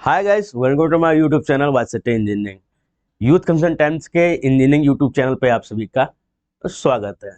Hi guys, welcome to my YouTube channel वाइसिटी engineering. Youth consultants के engineering YouTube channel पे आप सभी का स्वागत है।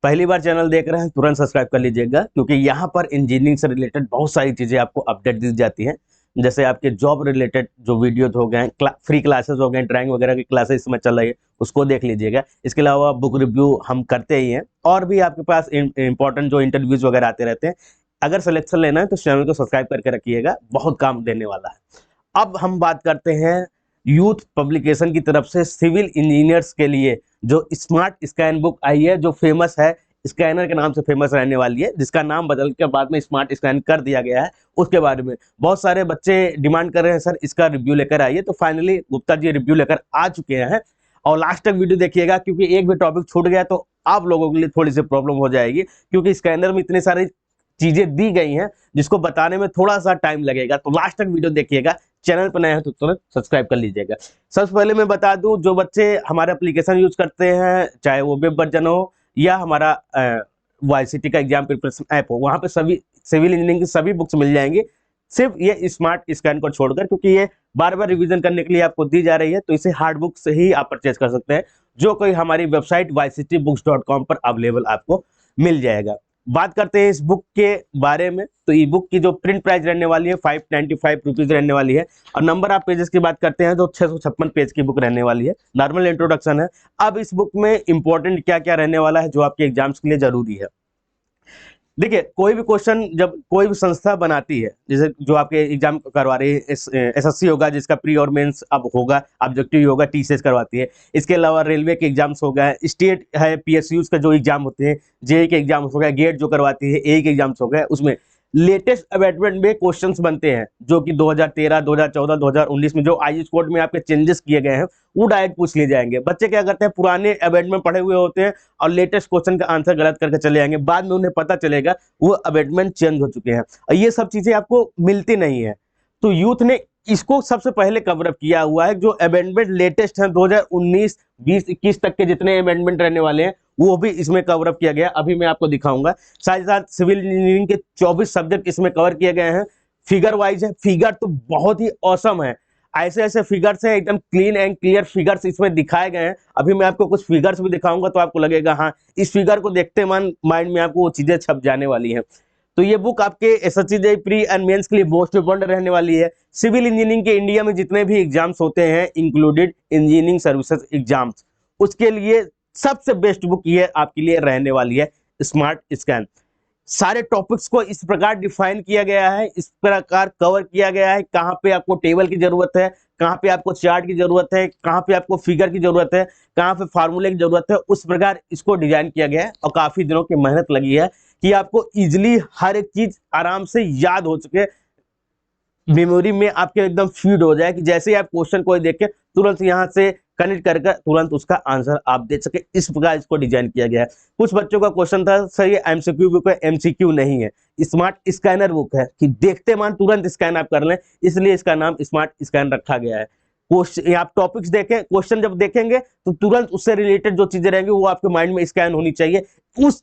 पहली बार चैनल देख रहे हैं तुरंत सब्सक्राइब कर लीजिएगा, क्योंकि यहाँ पर इंजीनियरिंग से रिलेटेड बहुत सारी चीज़ें आपको अपडेट दी जाती हैं। जैसे आपके जॉब रिलेटेड जो वीडियो हो गए, फ्री क्लासेस हो गए, ड्राइंग वगैरह की क्लासेस इसमें चल रही है, उसको देख लीजिएगा। इसके अलावा बुक रिव्यू हम करते ही हैं, और भी आपके पास इंपॉर्टेंट जो इंटरव्यूज वगैरह आते रहते हैं। अगर सिलेक्शन लेना है तो चैनल को सब्सक्राइब करके रखिएगा, बहुत काम देने वाला है। अब हम बात करते हैं यूथ पब्लिकेशन की तरफ से सिविल इंजीनियर्स के लिए जो स्मार्ट स्कैन बुक आई है, जो फेमस है, स्कैनर के नाम से फेमस रहने वाली है, जिसका नाम बदल के बाद में स्मार्ट स्कैन कर दिया गया है। उसके बारे में बहुत सारे बच्चे डिमांड कर रहे हैं, सर इसका रिव्यू लेकर आइए। तो फाइनली गुप्ता जी रिव्यू लेकर आ चुके हैं, और लास्ट तक वीडियो देखिएगा, क्योंकि एक भी टॉपिक छूट गया तो आप लोगों के लिए थोड़ी सी प्रॉब्लम हो जाएगी, क्योंकि स्कैनर में इतने सारे चीजें दी गई हैं जिसको बताने में थोड़ा सा टाइम लगेगा। तो लास्ट तक वीडियो देखिएगा। चैनल पर नए हैं तो तुरंत सब्सक्राइब कर लीजिएगा। सबसे पहले मैं बता दूं, जो बच्चे हमारे एप्लीकेशन यूज करते हैं, चाहे वो वेब वर्जन हो या हमारा वाईसीटी का एग्जाम प्रिपरेशन ऐप हो, वहां पे सभी सिविल इंजीनियरिंग की सभी बुक्स मिल जाएंगी, सिर्फ ये स्मार्ट स्कैन को छोड़कर, क्योंकि ये बार बार रिवीजन करने के लिए आपको दी जा रही है। तो इसे हार्ड बुक से ही आप परचेज कर सकते हैं, जो कोई हमारी वेबसाइट ycitybooks.com पर अवेलेबल आपको मिल जाएगा। बात करते हैं इस बुक के बारे में, तो ई बुक की जो प्रिंट प्राइस रहने वाली है 595 रुपीज रहने वाली है, और नंबर ऑफ पेजेस की बात करते हैं तो 656 पेज की बुक रहने वाली है। नॉर्मल इंट्रोडक्शन है। अब इस बुक में इंपॉर्टेंट क्या क्या रहने वाला है जो आपके एग्जाम्स के लिए जरूरी है। देखिए, कोई भी क्वेश्चन जब कोई भी संस्था बनाती है, जैसे जो आपके एग्जाम करवा रही है, एसएससी होगा जिसका प्री और मेंस अब होगा, ऑब्जेक्टिव होगा, टीसीएस करवाती है। इसके अलावा रेलवे के एग्जाम्स हो गए, स्टेट है पीएसयूज का जो एग्जाम होते हैं, जेई के एग्जाम्स हो गए, गेट जो करवाती है, एई के एग्जाम्स हो गए, उसमें लेटेस्ट अमेंडमेंट में क्वेश्चंस बनते हैं, जो कि 2013, 2014, 2019 में जो आईजी कोड में आपके चेंजेस किए गए हैं, वो डायरेक्ट पूछ लिए जाएंगे। बच्चे क्या करते हैं, पुराने अमेंडमेंट पढ़े हुए होते हैं और लेटेस्ट क्वेश्चन का आंसर गलत करके चले जाएंगे। बाद में उन्हें पता चलेगा वो अमेंडमेंट चेंज हो चुके हैं, और ये सब चीजें आपको मिलती नहीं है। तो यूथ ने इसको सबसे पहले कवर अप किया हुआ है। जो अमेंडमेंट लेटेस्ट है 2019, 20, 21 तक के जितने अमेंडमेंट रहने वाले हैं, वो भी इसमें कवर अप किया गया। अभी मैं आपको दिखाऊंगा। साथ ही साथ सिविल इंजीनियरिंग के 24 सब्जेक्ट इसमें कवर किए गए हैं। फिगर वाइज है, फिगर तो बहुत ही औसम है। ऐसे ऐसे फिगर्स हैं, एकदम क्लीन एंड क्लियर फिगर्स इसमें दिखाए गए हैं। अभी मैं आपको कुछ फिगर्स भी दिखाऊंगा, तो आपको लगेगा हाँ, इस फिगर को देखते माइंड में आपको वो चीजें छप जाने वाली हैं। तो ये बुक आपके SSC JEE pre and mains के लिए मोस्ट इंपोर्टेंट रहने वाली है। सिविल इंजीनियरिंग के इंडिया में जितने भी एग्जाम्स होते हैं, इंक्लूडेड इंजीनियरिंग सर्विसेज एग्जाम्स, उसके लिए सबसे बेस्ट बुक ये आपके लिए रहने वाली है, स्मार्ट स्कैन। सारे टॉपिक्स को इस प्रकार डिफाइन किया गया है, इस प्रकार कवर किया गया है, कहाँ पे आपको टेबल की जरूरत है, कहाँ पे आपको चार्ट की जरूरत है, कहाँ पे आपको फिगर की जरूरत है, कहाँ पे फार्मूले की जरूरत है। उस प्रकार इसको डिजाइन किया गया है, और काफी दिनों की मेहनत लगी है कि आपको इजिली हर एक चीज आराम से याद हो सके, मेमोरी में आपके एकदम फीड हो जाए, कि जैसे ही आप क्वेश्चन को देखें तुरंत यहाँ से कनेक्ट करके तुरंत उसका आंसर आप दे सके। इस प्रकार इसको डिजाइन किया गया है। कुछ बच्चों का क्वेश्चन था, सर ये एमसीक्यू बुक है, एमसीक्यू नहीं है, स्मार्ट स्कैनर बुक है, कि देखते मान तुरंत स्कैन आप कर लें, इसलिए इसका नाम स्मार्ट स्कैन रखा गया है। क्वेश्चन आप टॉपिक्स देखें, क्वेश्चन जब देखेंगे तो तुरंत उससे रिलेटेड जो चीजें रहेंगी वो आपके माइंड में स्कैन होनी चाहिए। उस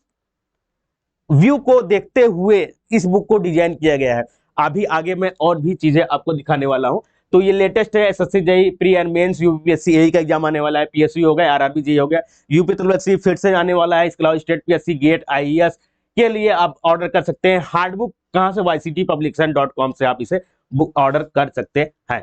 व्यू को देखते हुए इस बुक को डिजाइन किया गया है। अभी आगे मैं और भी चीजें आपको दिखाने वाला हूं। तो ये लेटेस्ट है, SSC JEE pre and mains, UPSC AE का एग्जाम आने वाला है, पीएसयू हो गया, आरआरबी जेईई हो गया, यूपी ट्रिपल फिर से आने वाला है। इसके अलावा स्टेट पीएससी, गेट, आईएएस के लिए आप ऑर्डर कर सकते हैं हार्ड बुक। कहां से? ycitpublication.com से आप इसे बुक ऑर्डर कर सकते हैं।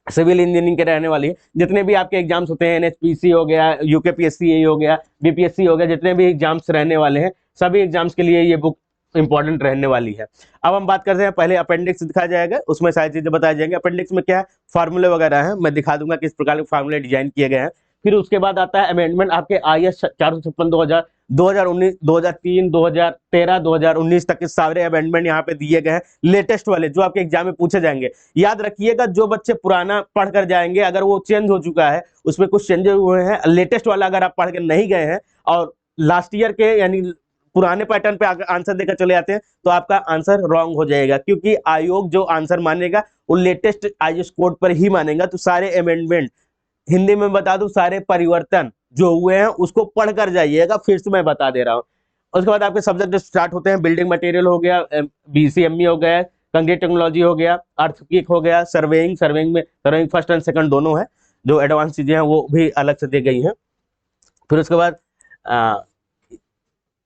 सिविल इंजीनियरिंग के रहने वाली है। जितने भी आपके एग्जाम्स होते हैं, एनएचपीसी हो गया, यूकेपीएससी हो गया, बीपीएससी हो गया, जितने भी एग्जाम्स रहने वाले हैं, सभी एग्जाम्स के लिए ये बुक इंपॉर्टेंट रहने वाली है। अब हम बात करते हैं, पहले अपेंडिक्स दिखाया जाएगा, उसमें सारी चीजें बताई जाएंगी। अपेंडिक्स में क्या है, फार्मूले वगैरह है, मैं दिखा दूंगा किस प्रकार के फार्मूले डिजाइन किए गए हैं। फिर उसके बाद आता है अमेंडमेंट, आपके आईएएस 456 2019, 2003, 2013, 2019 तक के सारे अमेंडमेंट यहाँ पे दिए गए हैं, लेटेस्ट वाले जो आपके एग्जाम में पूछे जाएंगे। याद रखिएगा, जो बच्चे पुराना पढ़ कर जाएंगे, अगर वो चेंज हो चुका है, उसमें कुछ चेंजेस हुए हैं, लेटेस्ट वाला अगर आप पढ़ के नहीं गए हैं और लास्ट ईयर के यानी पुराने पैटर्न पे आंसर देकर चले जाते हैं, तो आपका आंसर रॉन्ग हो जाएगा, क्योंकि आयोग जो आंसर मानेगा वो लेटेस्ट आईएएस कोड पर ही मानेगा। तो सारे अमेंडमेंट, हिंदी में बता दूं, सारे परिवर्तन जो हुए हैं उसको पढ़कर जाइएगा, फिर से मैं बता दे रहा हूं। उसके बाद आपके सब्जेक्ट स्टार्ट होते हैं, बिल्डिंग मटेरियल हो गया, बीसीएमई हो गया, कंक्रीट टेक्नोलॉजी हो गया, अर्थक्वेक हो गया, सर्वेइंग फर्स्ट एंड सेकंड दोनों है, जो एडवांस चीजें हैं वो भी अलग से दी गई हैं। फिर उसके बाद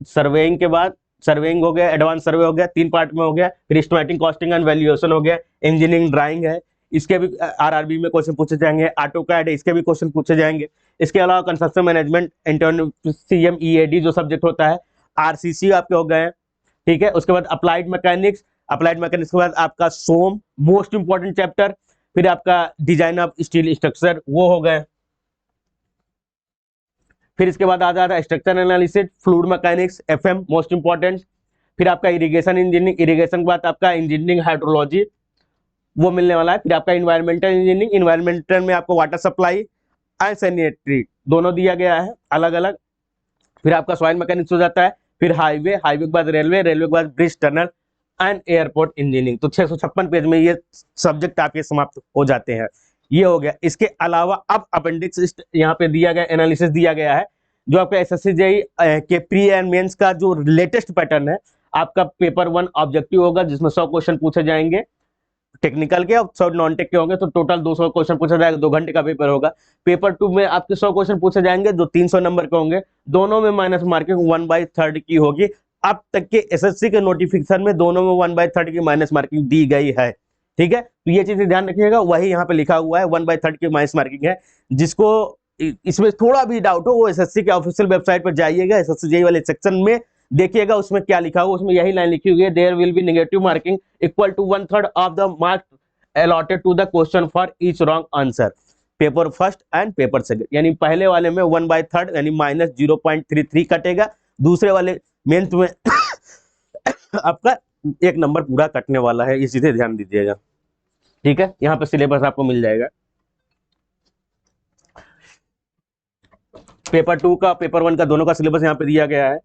सर्वेइंग के बाद सर्वेइंग हो गया, एडवांस सर्वे हो गया, 3 पार्ट में हो गया। फिर एस्टिमेटिंग, कॉस्टिंग एंड वैल्यूएशन हो गया, इंजीनियरिंग ड्राइंग है, इसके भी आरआरबी में क्वेश्चन पूछे जाएंगे। ऑटोकैड है, इसके भी क्वेश्चन पूछे जाएंगे। इसके अलावा कंस्ट्रक्शन मैनेजमेंट, CMEAD जो सब्जेक्ट होता है, RCC आपके हो गए हैं, ठीक है। उसके बाद अप्लाइड मैकेनिक्स के बाद आपका सोम, मोस्ट इंपॉर्टेंट चैप्टर। फिर आपका डिजाइन ऑफ स्टील स्ट्रक्चर, वो हो गए। फिर इसके बाद आ जाता है structure analysis, fluid mechanics, FM most important. फिर आपका इरिगेशन इंजीनियरिंग, इरिगेशन के बाद आपका इंजीनियरिंग हाइड्रोलॉजी वो मिलने वाला है। फिर आपका इन्वायरमेंटल इंजीनियरिंग, इन्वायरमेंटल में आपको वाटर सप्लाई एंड सैनिटरी दोनों दिया गया है अलग अलग। फिर आपका सॉइल मैकेनिक्स हो जाता है। फिर हाईवे के बाद रेलवे के बाद bridge, tunnel and airport engineering. तो 656 पेज में ये सब्जेक्ट आपके समाप्त हो जाते हैं। ये हो गया। इसके अलावा अब अपेंडिक्स यहाँ पे दिया गया, एनालिसिस दिया गया है, जो आपका SSC JEE के प्री एंड मेंस का जो लेटेस्ट पैटर्न है। आपका पेपर 1 ऑब्जेक्टिव होगा, जिसमें 100 क्वेश्चन पूछे जाएंगे टेक्निकल के, और 100 नॉन टेक के होंगे, तो टोटल 200 क्वेश्चन पूछा जाएगा। 2 घंटे का पेपर होगा। पेपर 2 में आपके 100 क्वेश्चन पूछे जाएंगे, जो 300 नंबर के होंगे। दोनों में माइनस मार्किंग 1/3 की होगी। अब तक के SSC के नोटिफिकेशन में दोनों में 1/3 की माइनस मार्किंग दी गई है, ठीक है। तो ये चीजें ध्यान रखिएगा, वही यहाँ पे लिखा हुआ है 1/3 की माइनस मार्किंग है। जिसको इसमें थोड़ा भी डाउट हो, वो SSC के ऑफिशियल वेबसाइट पर जाइएगा, SSC JEE वाले सेक्शन में देखिएगा, उसमें क्या लिखा हुआ। उसमें यही लाइन लिखी हुई है, there will be negative marking equal to 1/3 of the marks allotted to the question for each wrong answer, paper first and paper second. यानी पहले वाले में 1/3 यानी -0.33 कटेगा, दूसरे वाले मेंस में आपका 1 नंबर पूरा कटने वाला है। ये चीजें ध्यान दीजिएगा, ठीक है। यहाँ पे सिलेबस आपको मिल जाएगा। पेपर 2 का, पेपर 1 का दोनों का सिलेबस यहाँ पे दिया गया है।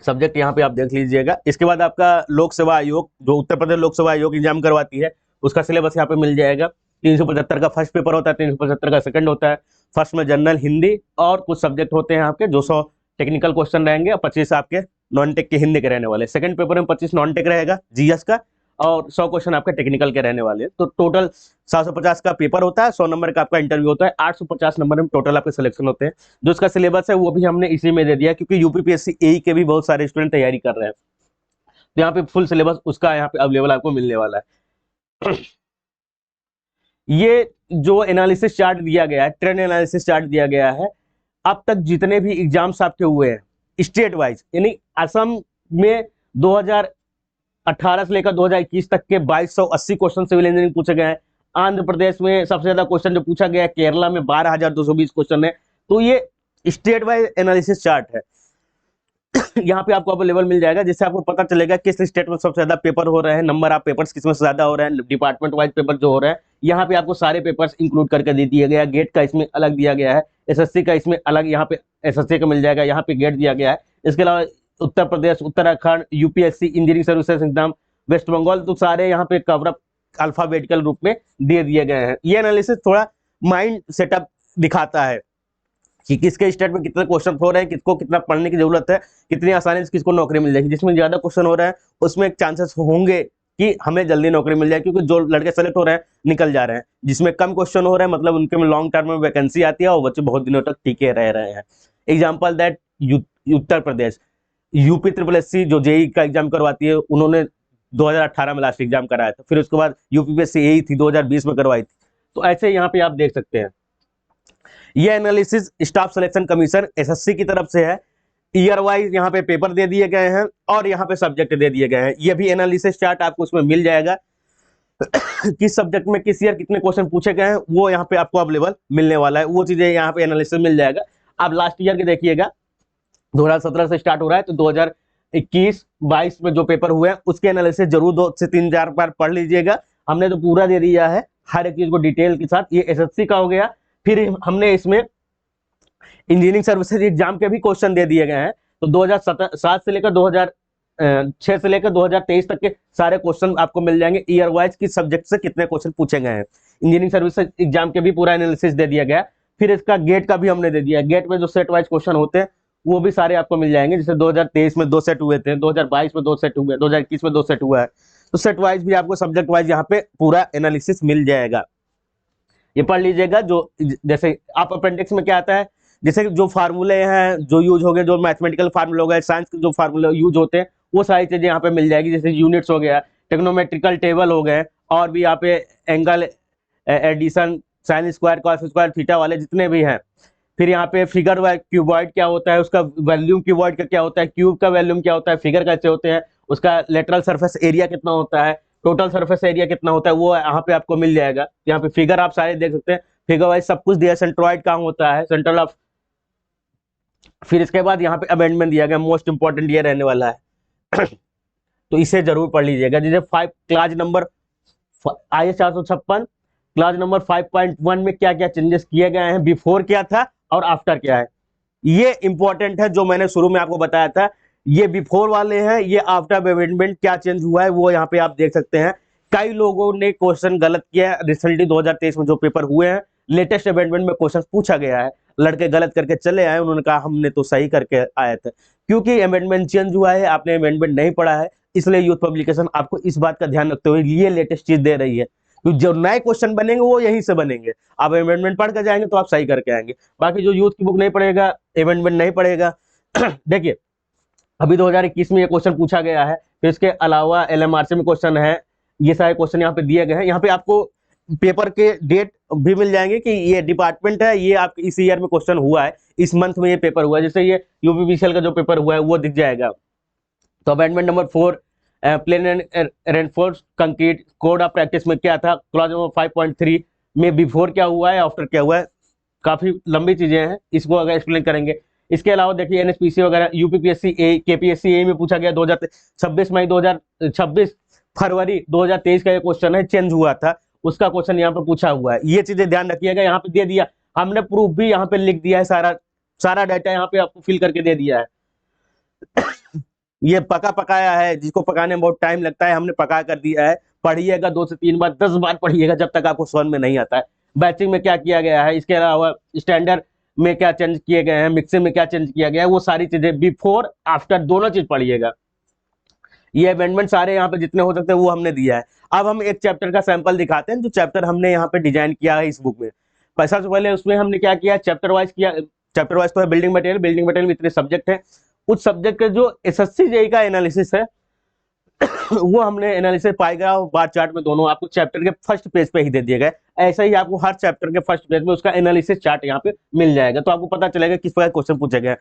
सब्जेक्ट यहाँ पे आप देख लीजिएगा। इसके बाद आपका लोक सेवा आयोग, जो उत्तर प्रदेश लोक सेवा आयोग एग्जाम करवाती है, उसका सिलेबस यहाँ पे मिल जाएगा। 375 का फर्स्ट पेपर होता है, 375 का सेकंड होता है। फर्स्ट में जनरल, हिंदी और कुछ सब्जेक्ट होते हैं आपके, जो 100 टेक्निकल क्वेश्चन रहेंगे और 25 आपके नॉन टेक के हिंदी के रहने वाले। सेकंड पेपर में 25 नॉन टेक रहेगा GS का, और 100 क्वेश्चन आपके टेक्निकल के रहने वाले हैं। तो टोटल 750 का पेपर होता है, 100 नंबर का आपका इंटरव्यू होता है, 850 नंबर में टोटल आपके सिलेक्शन होते हैं। जो इसका सिलेबस है वो भी हमने इसी में दे दिया, क्योंकि UPPSC AE के भी बहुत सारे स्टूडेंट तैयारी कर रहे हैं। तो यहाँ पे फुल सिलेबस उसका यहाँ पे अवेलेबल आपको मिलने वाला है। ये जो एनालिसिस चार्ट दिया गया है, ट्रेंड एनालिसिस चार्ट दिया गया है, अब तक जितने भी एग्जाम्स आपके हुए हैं स्टेट वाइज, यानी असम में 2018 से लेकर 2021 तक के 2280 क्वेश्चन सिविल इंजीनियरिंग पूछे गए हैं। आंध्र प्रदेश में सबसे ज्यादा क्वेश्चन जो पूछा गया है, केरला में 12,220 क्वेश्चन है। तो ये स्टेट वाइज एनालिसिस चार्ट है। यहाँ पे आपको अवेलेबल मिल जाएगा, जिससे आपको पता चलेगा किस स्टेट में सबसे ज्यादा पेपर हो रहे हैं, नंबर ऑफ पेपर्स किसमें से ज्यादा हो रहे हैं, डिपार्टमेंट वाइज पेपर जो हो रहे हैं। यहाँ पे आपको सारे पेपर्स इंक्लूड करके दे दिया गया है। गेट का इसमें अलग दिया गया है, SSC का इसमें अलग, यहाँ पे SSC का मिल जाएगा, यहाँ पे गेट दिया गया है। इसके अलावा Uttar Pradesh, Uttarakhand, UPSC engineering services exam, West Bengal, तो सारे यहाँ पे कवरअप अल्फाबेटिकल रूप में दे दिए गए हैं। ये एनालिसिस थोड़ा माइंड सेटअप दिखाता है कि किसके स्टेट में कितने क्वेश्चन हो रहे हैं, किसको कितना पढ़ने की जरूरत है, कितनी आसानी से किसको नौकरी मिल जाएगी। जिसमें ज्यादा क्वेश्चन हो रहा है उसमें एक चांसेस होंगे कि हमें जल्दी नौकरी मिल जाए, क्योंकि जो लड़के सेलेक्ट हो रहे हैं निकल जा रहे हैं। जिसमें कम क्वेश्चन हो रहे हैं, मतलब उनके में लॉन्ग टर्म में वैकेंसी आती है और बच्चे बहुत दिनों तक टिके रह रहे हैं। Example that Uttar Pradesh, UPSSC जो JEE का एग्जाम करवाती है, उन्होंने 2018 में लास्ट एग्जाम कराया था। फिर उसके बाद UPSC AE थी, 2020 में करवाई थी। तो ऐसे यहाँ पे आप देख सकते हैं। ये analysis staff selection commission SSC की तरफ से है। ईयर वाइज यहाँ पे पेपर दे दिए गए हैं और यहाँ पे सब्जेक्ट दे दिए गए हैं। ये भी एनालिसिस चार्ट आपको उसमें मिल जाएगा। किस सब्जेक्ट में किस ईयर कितने क्वेश्चन पूछे गए हैं, वो यहाँ पे आपको अवेलेबल मिलने वाला है। वो चीजें यहाँ पे एनालिसिस मिल जाएगा। आप लास्ट ईयर के देखिएगा, 2017 से स्टार्ट हो रहा है, तो 2021-22 में जो पेपर हुए हैं उसके एनालिसिस जरूर 2 से 3-4 बार पढ़ लीजिएगा। हमने तो पूरा दे दिया है हर एक चीज को डिटेल के साथ। ये SSC का हो गया। फिर हमने इसमें इंजीनियरिंग सर्विसेज एग्जाम के भी क्वेश्चन दे दिए गए हैं। तो 2007 से लेकर 2006 से लेकर 2023 तक के सारे क्वेश्चन आपको मिल जाएंगे। ईयर वाइज किस सब्जेक्ट से कितने क्वेश्चन पूछे गए हैं। इंजीनियरिंग सर्विसेज एग्जाम के भी पूरा एनालिसिस दे दिया गया। फिर इसका गेट का भी हमने दे दिया। गेट में जो सेट वाइज क्वेश्चन होते हैं वो भी सारे आपको मिल जाएंगे। जैसे 2023 में 2 सेट हुए थे, 2022 में 2 सेट हुए, 2021 में 2 सेट हुआ है, तो सेट वाइज भी आपको सब्जेक्ट वाइज यहाँ पे पूरा एनालिसिस मिल जाएगा। ये पढ़ लीजिएगा। जो जैसे आप अपेंडिक्स में क्या आता है, जैसे जो फार्मूले हैं जो यूज हो गए, जो मैथमेटिकल फार्मूले हो गए, साइंस के जो फार्मूले यूज होते हैं, वो सारी चीजें यहाँ पे मिल जाएगी। जैसे यूनिट्स हो गया, टेक्नोमेट्रिकल टेबल हो गए, और भी यहाँ पे angle addition, sine square, cos square, theta वाले जितने भी हैं। फिर यहाँ पे फिगर क्यूबॉइड क्या होता है, उसका वैल्यूम क्यूबॉइड का क्या होता है, क्यूब का वैल्यूम क्या होता है, फिगर कैसे होते हैं, उसका लेटरल सरफेस एरिया कितना होता है, टोटल सरफेस एरिया कितना होता है, वो यहाँ पे आपको मिल जाएगा। यहाँ पे फिगर आप सारे देख सकते हैं, फिगर वाइज सब कुछ दिया। सेंट्रॉइड कहाँ होता है, सेंट्रल ऑफ। फिर इसके बाद यहाँ पे अमेंडमेंट दिया गया, मोस्ट इंपॉर्टेंट ये रहने वाला है। तो इसे जरूर पढ़ लीजिएगा। जैसे 5 class number IS 456 class number 5.1 में क्या क्या चेंजेस किए गए हैं, बिफोर क्या था और आफ्टर क्या है, ये इंपॉर्टेंट है। जो मैंने शुरू में आपको बताया था, ये बिफोर वाले हैं, ये आफ्टर अमेंडमेंट क्या चेंज हुआ है वो यहाँ पे आप देख सकते हैं। कई लोगों ने क्वेश्चन गलत किया है रिसेंटली 2023 में जो पेपर हुए हैं, लेटेस्ट अमेंडमेंट में क्वेश्चन पूछा गया है, लड़के गलत करके चले आए, उन्होंने कहा हमने तो सही करके आए थे। क्योंकि अमेंडमेंट चेंज हुआ है, आपने अमेंडमेंट नहीं पढ़ा है, इसलिए यूथ पब्लिकेशन आपको इस बात का ध्यान रखते हुए ये लेटेस्ट चीज दे रही है। तो जो नए क्वेश्चन बनेंगे वो यहीं से बनेंगे, आप अमेंडमेंट पढ़ कर जाएंगे तो आप सही करके आएंगे। बाकी जो यूथ की बुक नहीं पढ़ेगा, अमेंडमेंट नहीं पढ़ेगा। देखिए अभी 2021 में ये क्वेश्चन पूछा गया है, फिर इसके अलावा LMRC में क्वेश्चन है, ये सारे क्वेश्चन यहाँ पे दिए गए हैं। यहाँ पे आपको पेपर के डेट भी मिल जाएंगे कि ये डिपार्टमेंट है, ये आप इस ईयर में क्वेश्चन हुआ है, इस मंथ में ये पेपर हुआ है। जैसे ये UPPCL का जो पेपर हुआ है वो दिख जाएगा। तो amendment number 4 plain and reinforce concrete code of practice में क्या था, क्लॉज नंबर 5.3 में बिफोर क्या हुआ है, आफ्टर क्या हुआ है, काफी लंबी चीजें हैं, इसको अगर एक्सप्लेन करेंगे। इसके अलावा देखिए NSPC वगैरह, UPPSC KPSC में पूछा गया 26 फरवरी 2023 का ये क्वेश्चन है, चेंज हुआ था, उसका क्वेश्चन यहाँ पे पूछा हुआ है। ये चीजें ध्यान रखिएगा, यहाँ पे दे दिया हमने, प्रूफ भी यहाँ पे लिख दिया है, सारा सारा डाटा यहाँ पे आपको फिल करके दे दिया है। ये पका पकाया है, जिसको पकाने में बहुत टाइम लगता है, हमने पका कर दिया है। पढ़िएगा 2 से 3 बार, 10 बार पढ़िएगा, जब तक आपको समझ में नहीं आता है बैचिंग में क्या किया गया है, इसके अलावा स्टैंडर्ड में क्या चेंज किए गए हैं, मिक्सिंग में क्या चेंज किया गया है, वो सारी चीजें बिफोर आफ्टर दोनों चीज पढ़िएगा। ये अमेंडमेंट सारे यहाँ पे जितने हो सकते हैं वो हमने दिया है। अब हम एक चैप्टर का सैंपल दिखाते हैं, जो चैप्टर हमने यहाँ पे डिजाइन किया है इस बुक में। सबसे पहले उसमें हमने क्या किया, चैप्टर वाइज किया। चैप्टर वाइज तो है बिल्डिंग मटेरियल, बिल्डिंग मटेरियल में इतने सब्जेक्ट है, उस सब्जेक्ट का जो SSC JEE का एनालिसिस है वो हमने एनालिसिस पाएगा बार चार्ट में, दोनों आपको चैप्टर के फर्स्ट पेज पे ही दे दिए गए। ऐसा ही आपको हर चैप्टर के फर्स्ट पेज में उसका एनालिसिस चार्ट यहाँ पे मिल जाएगा, तो आपको पता चलेगा किस प्रकार क्वेश्चन पूछे गए।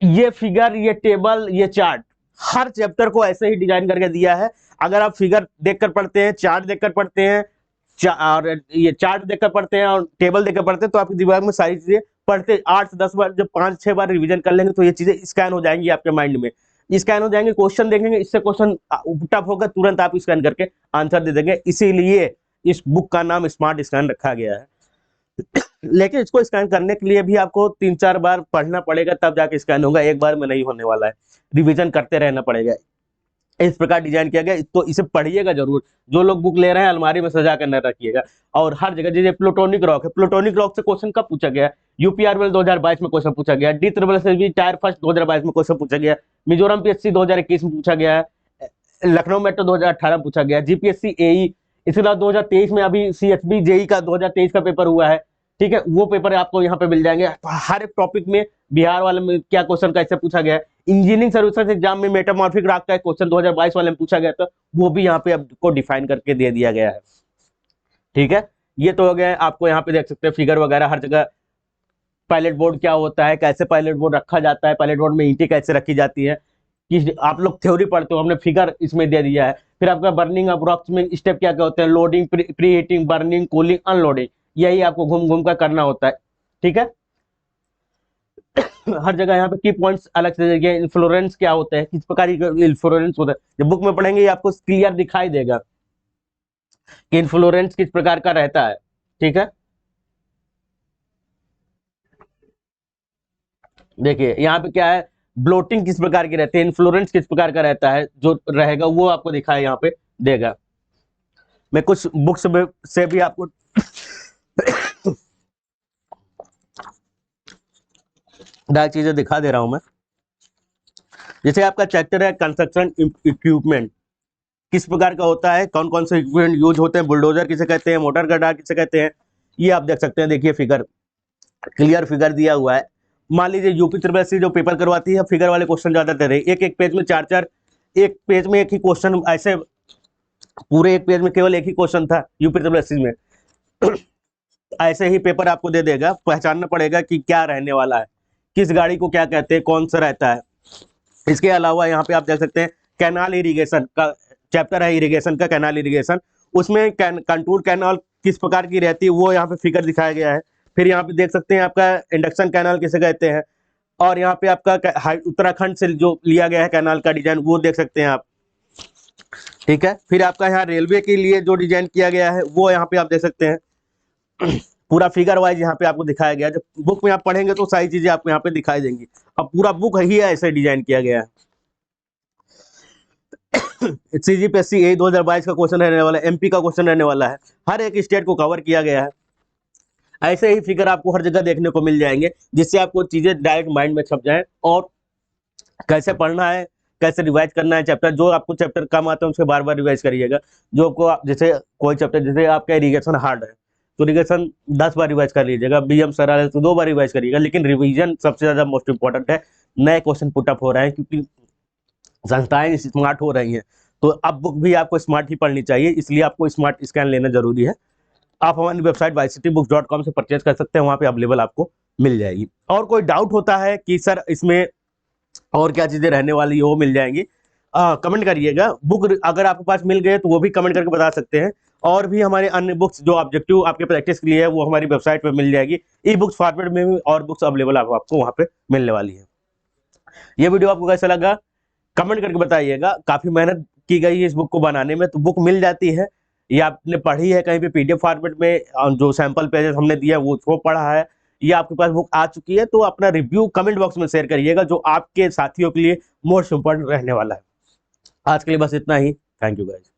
ये फिगर, ये टेबल, ये चार्ट हर चैप्टर को ऐसे ही डिजाइन करके दिया है। अगर आप फिगर देखकर पढ़ते हैं, चार्ट देखकर पढ़ते हैं, और ये चार्ट देखकर पढ़ते हैं और टेबल देखकर पढ़ते हैं, तो आपके दिमाग में सारी चीजें पढ़ते 8 से 10 बार, जब 5-6 बार रिवीजन कर लेंगे तो ये चीजें स्कैन हो जाएंगी आपके माइंड में, स्कैन हो जाएंगे। क्वेश्चन देखेंगे, इससे क्वेश्चन टफ होगा, तुरंत आप स्कैन करके आंसर दे देंगे। इसीलिए इस बुक का नाम स्मार्ट स्कैन रखा गया है। लेकिन इसको स्कैन करने के लिए भी आपको 3-4 बार पढ़ना पड़ेगा, तब जाके स्कैन होगा, एक बार में नहीं होने वाला है, रिवीजन करते रहना पड़ेगा। इस प्रकार डिजाइन किया गया, तो इसे पढ़िएगा जरूर। जो लोग बुक ले रहे हैं अलमारी में सजा कर न रखिएगा। और हर जगह, जैसे प्लूटोनिक रॉक है, प्लूटोनिक रॉक से क्वेश्चन कब पूछा गया, UPRBL 2022 में क्वेश्चन पूछा गया, DSSB टायर फर्स्ट 2022 में क्वेश्चन पूछा गया, मिजोरम PSC 2021 में पूछा गया, लखनऊ मेट्रो 2018 में पूछा गया, GPSC AE, इसके अलावा 2023 में अभी CHB JEE का 2023 का पेपर हुआ है, ठीक है, वो पेपर आपको यहाँ पे मिल जाएंगे। हर एक टॉपिक में बिहार वाले में क्या क्वेश्चन कैसे पूछा गया है, इंजीनियरिंग सर्विसेज एग्जाम में मेटामॉर्फिक रॉक का क्वेश्चन 2022 वाले में पूछा गया था, वो भी यहाँ पे आपको डिफाइन करके दे दिया गया है, ठीक है। ये तो हो गया, आपको यहाँ पे देख सकते हैं फिगर वगैरह हर जगह। पायलट बोर्ड क्या होता है, कैसे पायलट बोर्ड रखा जाता है, पायलट बोर्ड में ईंटें कैसे रखी जाती है, कि आप लोग थ्योरी पढ़ते हो, हमने फिगर इसमें दे दिया है। फिर आपका बर्निंग अप्रोक्स में स्टेप क्या क्या होते हैं, loading, pre heating, burning, cooling, unloading, यही आपको घूम घूम कर करना होता है, ठीक है। हर जगह यहाँ पे की पॉइंट्स अलग से दिए, इन्फ्लोरेंस क्या होता है, किस प्रकार इन्फ्लोरेंस होता है, जब बुक में पढ़ेंगे आपको क्लियर दिखाई देगा कि इन्फ्लोरेंस किस प्रकार का रहता है, ठीक है। देखिए यहाँ पे क्या है, ब्लोटिंग किस प्रकार की रहती है, इन्फ्लोरेंस किस प्रकार का रहता है, जो रहेगा वो आपको दिखाया यहाँ पे देगा। मैं कुछ बुक्स से भी आपको डायरेक्ट चीजें दिखा दे रहा हूं मैं। जैसे आपका चैप्टर है कंस्ट्रक्शन इक्विपमेंट, किस प्रकार का होता है, कौन कौन से इक्विपमेंट यूज होते हैं, बुलडोजर किसे कहते हैं, मोटर गड्ढा किसे कहते हैं, ये आप देख सकते हैं। देखिए फिगर, क्लियर फिगर दिया हुआ है। मान लीजिए यूपी ट्रिपल एस सी जो पेपर करवाती है, फिगर वाले क्वेश्चन ज्यादातर है, एक एक पेज में चार चार, एक पेज में एक ही क्वेश्चन, ऐसे पूरे एक पेज में केवल एक ही क्वेश्चन था यूपी ट्रिपल एस सी में। ऐसे ही पेपर आपको दे देगा, पहचानना पड़ेगा कि क्या रहने वाला है, किस गाड़ी को क्या कहते हैं, कौन सा रहता है। इसके अलावा यहाँ पे आप देख सकते हैं कैनाल इरिगेशन का चैप्टर है, इरिगेशन का, कैनाल इरिगेशन, उसमें कंटूर कैनाल किस प्रकार की रहती है वो यहाँ पे फिगर दिखाया गया है। फिर यहाँ पे देख सकते हैं आपका इंडक्शन कैनाल किसे कहते हैं, और यहाँ पे आपका उत्तराखंड से जो लिया गया है कैनाल का डिजाइन वो देख सकते हैं आप, ठीक है। फिर आपका यहाँ रेलवे के लिए जो डिजाइन किया गया है वो यहाँ पे आप देख सकते हैं। पूरा फिगर वाइज यहाँ पे आपको दिखाया गया है। जब बुक में आप पढ़ेंगे तो सारी चीजें आपको यहाँ पे दिखाई देंगी। अब पूरा बुक ही ऐसे डिजाइन किया गया है। CGPSC यही 2022 का क्वेश्चन रहने वाला है, MP का क्वेश्चन रहने वाला है, हर एक स्टेट को कवर किया गया है। ऐसे ही फिगर आपको हर जगह देखने को मिल जाएंगे, जिससे आपको चीजें डायरेक्ट माइंड में छप जाए, और कैसे पढ़ना है, कैसे रिवाइज करना है चैप्टर, जो आपको चैप्टर कम आता है उसके बार बार रिवाइज करिएगा। जो आपको जैसे कोई चैप्टर, जैसे आपका इरिगेशन हार्ड है तो इरिगेशन 10 बार रिवाइज कर लीजिएगा, BM सरल है तो 2 बार रिवाइज करिएगा, लेकिन रिवीजन सबसे ज्यादा मोस्ट इंपॉर्टेंट है। नए क्वेश्चन पुटअप हो रहे हैं क्योंकि संस्थाएं स्मार्ट हो रही हैं, तो अब बुक भी आपको स्मार्ट ही पढ़नी चाहिए, इसलिए आपको स्मार्ट स्कैन लेना जरूरी है। आप हमारी वेबसाइट ycitybooks.com से परचेज कर सकते हैं, वहां पे अवेलेबल आपको मिल जाएगी। और कोई डाउट होता है कि सर इसमें और क्या चीजें रहने वाली है, वो मिल जाएंगी, कमेंट करिएगा। बुक अगर आपके पास मिल गए तो वो भी कमेंट करके बता सकते हैं। और भी हमारे अन्य बुक्स जो ऑब्जेक्टिव आपके प्रैक्टिस के लिए है वो हमारी वेबसाइट पे मिल जाएगी, ई बुक्स फॉर्मेट में भी और बुक्स अवेलेबल आपको वहां पे मिलने वाली है। ये वीडियो आपको कैसा लगा कमेंट करके बताइएगा। काफी मेहनत की गई है इस बुक को बनाने में, तो बुक मिल जाती है, ये आपने पढ़ी है कहीं पे PDF फॉर्मेट में, जो सैंपल पेजेस हमने दिया वो उसको पढ़ा है, ये आपके पास बुक आ चुकी है, तो अपना रिव्यू कमेंट बॉक्स में शेयर करिएगा, जो आपके साथियों के लिए मोस्ट इंपॉर्टेंट रहने वाला है। आज के लिए बस इतना ही। Thank you guys.